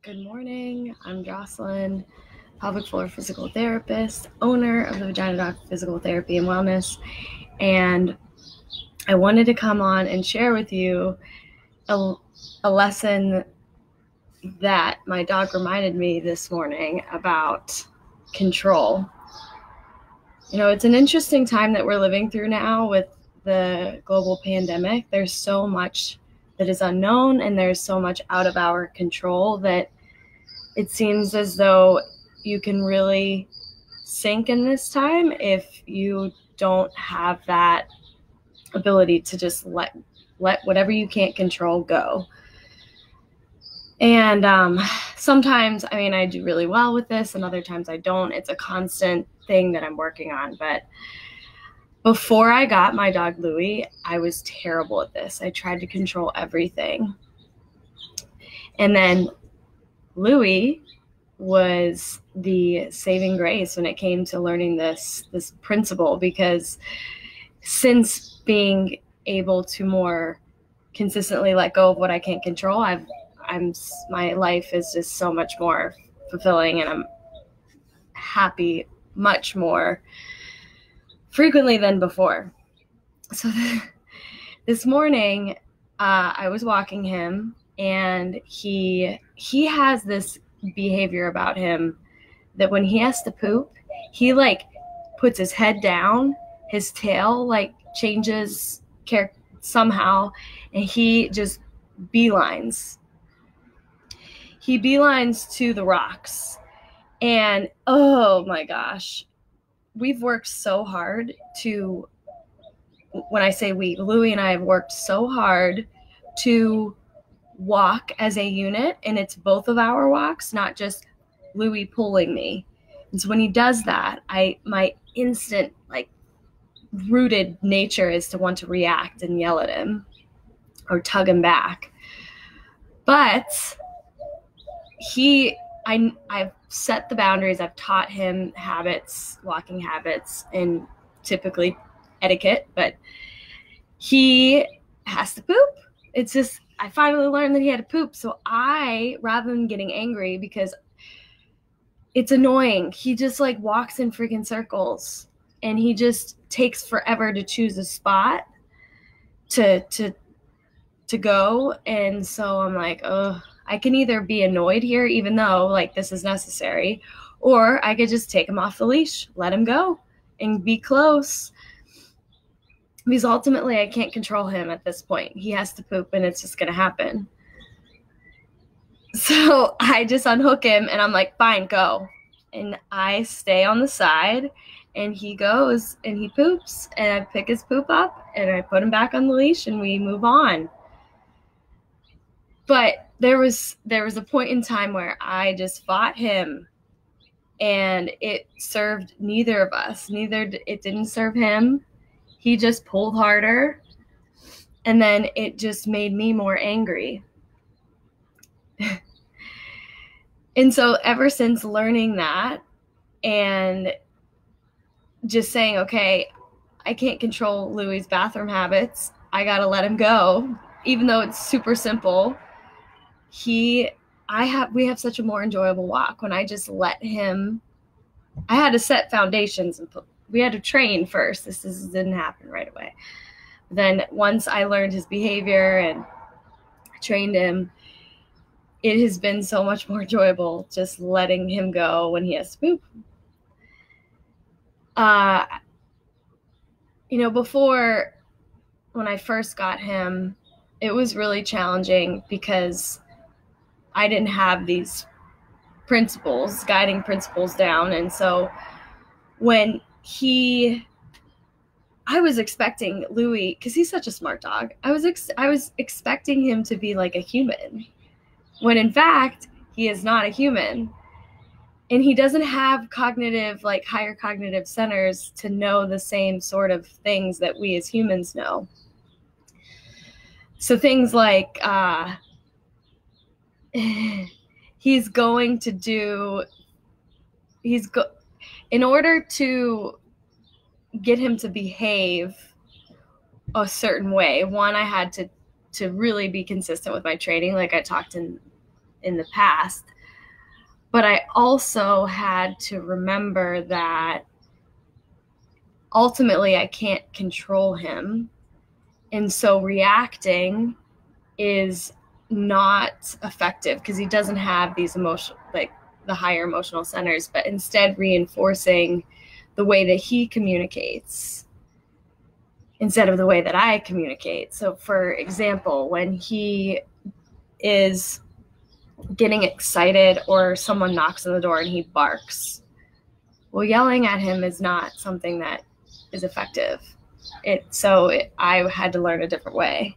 Good morning. I'm Jocelyn, pelvic floor physical therapist, owner of the Vagina Doc Physical Therapy and Wellness, and I wanted to come on and share with you a lesson that my dog reminded me this morning about control. You know, it's an interesting time that we're living through now with the global pandemic. There's so much that is unknown, and there's so much out of our control that it seems as though you can really sink in this time if you don't have that ability to just let whatever you can't control go. And sometimes, I do really well with this, and other times I don't. It's a constant thing that I'm working on. But before I got my dog Louie, I was terrible at this. I tried to control everything. And then Louie was the saving grace when it came to learning this principle, because since being able to more consistently let go of what I can't control, my life is just so much more fulfilling, and I'm happy much more frequently than before. So this morning, I was walking him, and he has this behavior about him that when he has to poop, he puts his head down, his tail changes somehow, and he just beelines. He beelines to the rocks. And oh my gosh, we've worked so hard when I say we, Louie and I have worked so hard to walk as a unit, and it's both of our walks, not just Louie pulling me. And so when he does that, my instant rooted nature is to want to react and yell at him or tug him back. But I've set the boundaries. I've taught him habits, walking habits, and typically etiquette, but he has to poop. It's just, I finally learned that he had to poop. So rather than getting angry because it's annoying, he just walks in freaking circles, and he just takes forever to choose a spot to go. And so I'm I can either be annoyed here, even though this is necessary, or I could just take him off the leash, let him go, and be close. Because ultimately I can't control him at this point. He has to poop, and it's just going to happen. So I just unhook him, and I'm like, fine, go. And I stay on the side, and he goes, and he poops, and I pick his poop up, and I put him back on the leash, and we move on. But there was a point in time where I just fought him, and it served neither of us. It didn't serve him. He just pulled harder, and then it just made me more angry. And so ever since learning that and just saying, okay, I can't control Louie's bathroom habits, I got to let him go, even though it's super simple. We have such a more enjoyable walk when I just let him. I had to set foundations, and we had to train first. This didn't happen right away. Then once I learned his behavior and trained him, it has been so much more enjoyable just letting him go when he has to poop. Before, when I first got him, it was really challenging because I didn't have these guiding principles down. And so when I was expecting Louie, because he's such a smart dog, I was expecting him to be like a human, when in fact he is not a human, and he doesn't have higher cognitive centers to know the same sort of things that we as humans know. So things like in order to get him to behave a certain way, one, I had to really be consistent with my training, like I talked in in the past. But I also had to remember that ultimately I can't control him. And so reacting is not effective because he doesn't have these emotional, like the higher emotional centers, but instead reinforcing the way that he communicates instead of the way that I communicate. So for example, when he is getting excited or someone knocks on the door and he barks, well, yelling at him is not something that is effective. I had to learn a different way,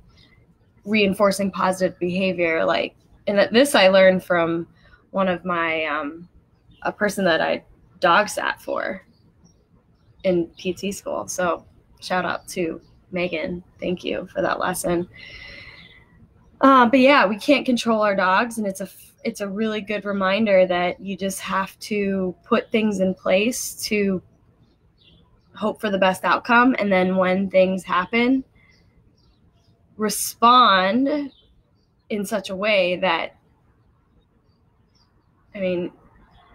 reinforcing positive behavior. And this I learned from one of my, a person that I dog sat for in PT school. So shout out to Megan. Thank you for that lesson. But yeah, we can't control our dogs, and it's a really good reminder that you just have to put things in place to hope for the best outcome. And then when things happen, respond in such a way that,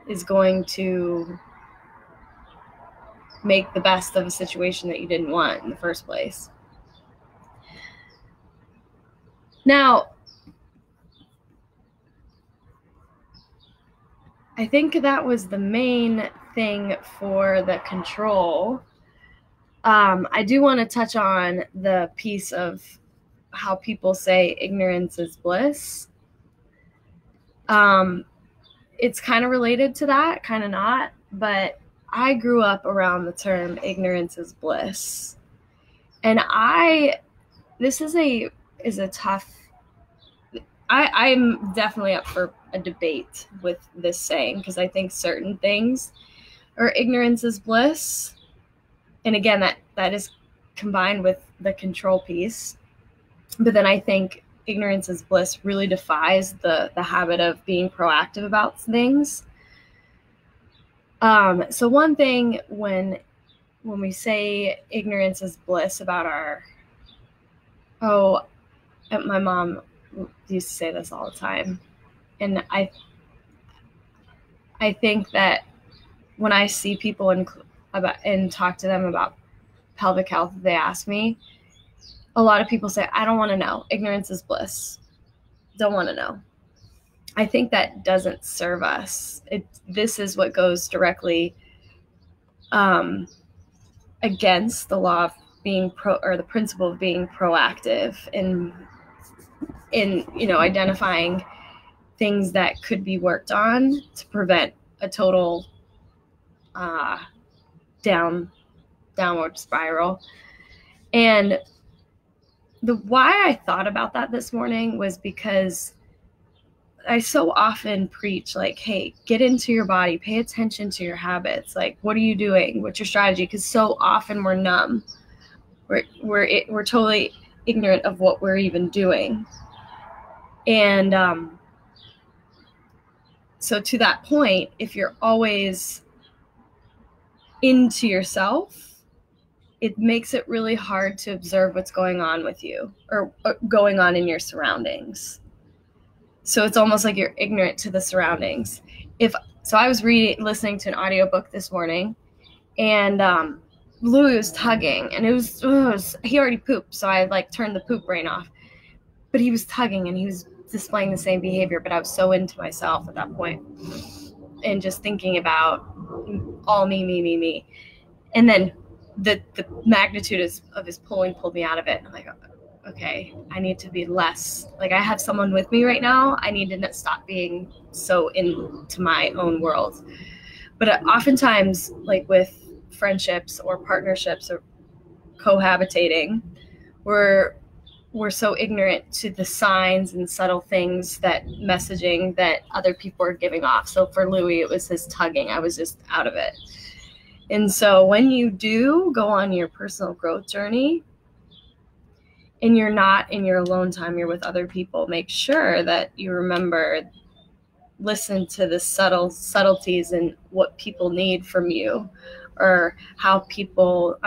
is going to make the best of a situation that you didn't want in the first place. Now, I think that was the main thing for the control. I do want to touch on the piece of how people say ignorance is bliss. It's kind of related to that, kind of not, but I grew up around the term ignorance is bliss. And this is a tough, I'm definitely up for a debate with this saying, because I think certain things are ignorance is bliss. And again, that is combined with the control piece. But then I think ignorance is bliss really defies the habit of being proactive about things. So one thing when we say ignorance is bliss about my mom used to say this all the time. And I think that when I see people and talk to them about pelvic health, they ask me, a lot of people say, I don't want to know. Ignorance is bliss. Don't want to know. I think that doesn't serve us. This is what goes directly against the law of being or the principle of being proactive in identifying things that could be worked on to prevent a total downward spiral. And why I thought about that this morning was because I so often preach, like, hey, get into your body, pay attention to your habits. Like, what are you doing? What's your strategy? Because so often we're numb. We're totally ignorant of what we're even doing. And so to that point, if you're always into yourself, it makes it really hard to observe what's going on with you or going on in your surroundings. So it's almost like you're ignorant to the surroundings. I was listening to an audiobook this morning, and Louie was tugging, and it was he already pooped, so I turned the poop brain off. But he was tugging, and he was displaying the same behavior, but I was so into myself at that point and just thinking about all me. And then the magnitude of his pulling pulled me out of it. I'm like, okay, I need to be less, I have someone with me right now. I need to stop being so into my own world. But oftentimes, with friendships or partnerships or cohabitating, we're so ignorant to the signs and subtle things, that messaging that other people are giving off. So for Louie, it was his tugging. I was just out of it. And so when you do go on your personal growth journey and you're not in your alone time, you're with other people, make sure that you remember, listen to the subtleties and what people need from you, or how people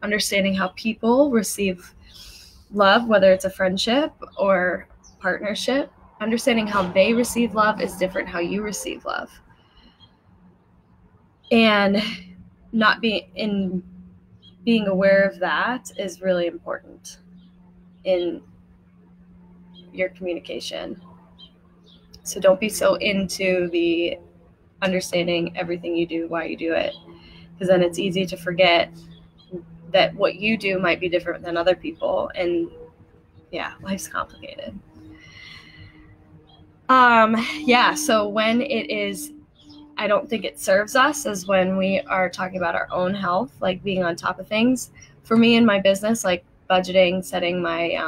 understanding how people receive love, whether it's a friendship or partnership. understanding how they receive love is different how you receive love. And being aware of that is really important in your communication. So don't be so into the understanding everything you do, why you do it, because then it's easy to forget that what you do might be different than other people, and yeah, life's complicated. So when it is, I don't think it serves us, is when we are talking about our own health, like being on top of things. For me in my business, like budgeting, setting my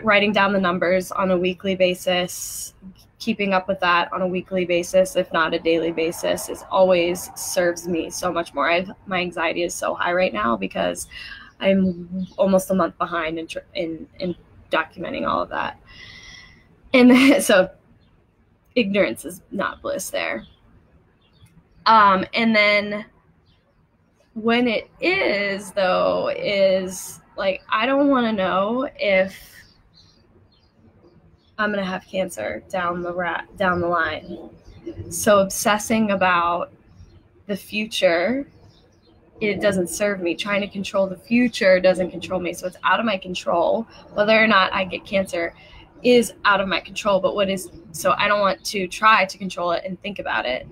writing down the numbers on a weekly basis, keeping up with that on a weekly basis, if not a daily basis, is always serves me so much more. My anxiety is so high right now because I'm almost a month behind in documenting all of that. And so ignorance is not bliss there. And then when it is, though, is like, I don't want to know if I'm going to have cancer down the line. So obsessing about the future, it doesn't serve me. Trying to control the future doesn't control me. So it's out of my control. Whether or not I get cancer is out of my control. So I don't want to try to control it and think about it.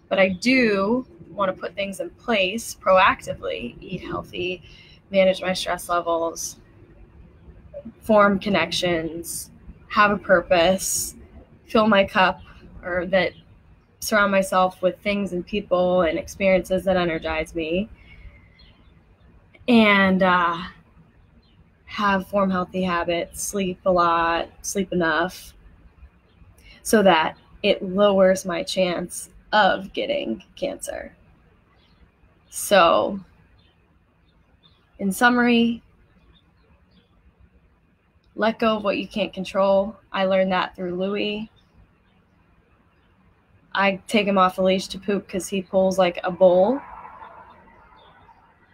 But I do want to put things in place proactively, eat healthy, manage my stress levels, form connections, have a purpose, fill my cup, or that surround myself with things and people and experiences that energize me, and form healthy habits, sleep a lot, sleep enough, so that it lowers my chance of getting cancer. So, in summary, let go of what you can't control. I learned that through Louie. I take him off the leash to poop because he pulls like a bull.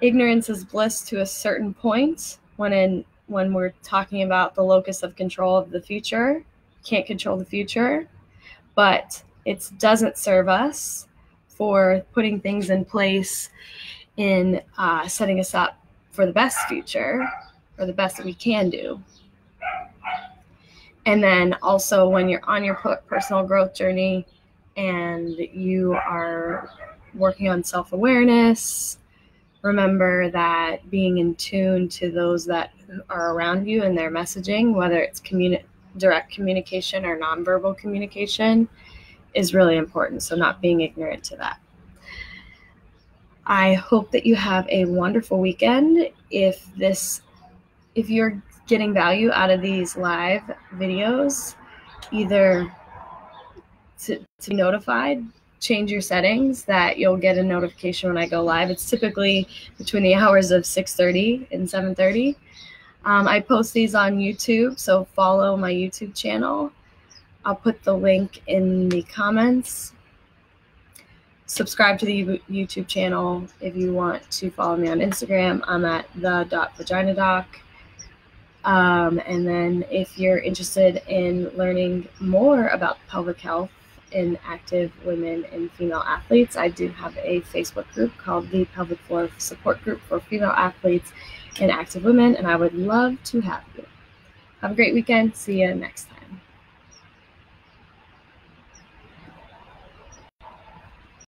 Ignorance is bliss to a certain point when we're talking about the locus of control of the future. Can't control the future, but it doesn't serve us for putting things in place in setting us up for the best future, or the best that we can do. And then also when you're on your personal growth journey and you are working on self-awareness, remember that being in tune to those that are around you and their messaging, whether it's direct communication or nonverbal communication, is really important. So not being ignorant to that. I hope that you have a wonderful weekend. If you're getting value out of these live videos, either to be notified, change your settings that you'll get a notification when I go live. It's typically between the hours of 6:30 and 7:30. I post these on YouTube, so follow my YouTube channel. I'll put the link in the comments. Subscribe to the YouTube channel. If you want to follow me on Instagram, I'm at the.vaginadoc. And then if you're interested in learning more about pelvic health in active women and female athletes, I do have a Facebook group called the Pelvic Floor Support Group for female athletes and active women, and I would love to have you. Have a great weekend. See you next time.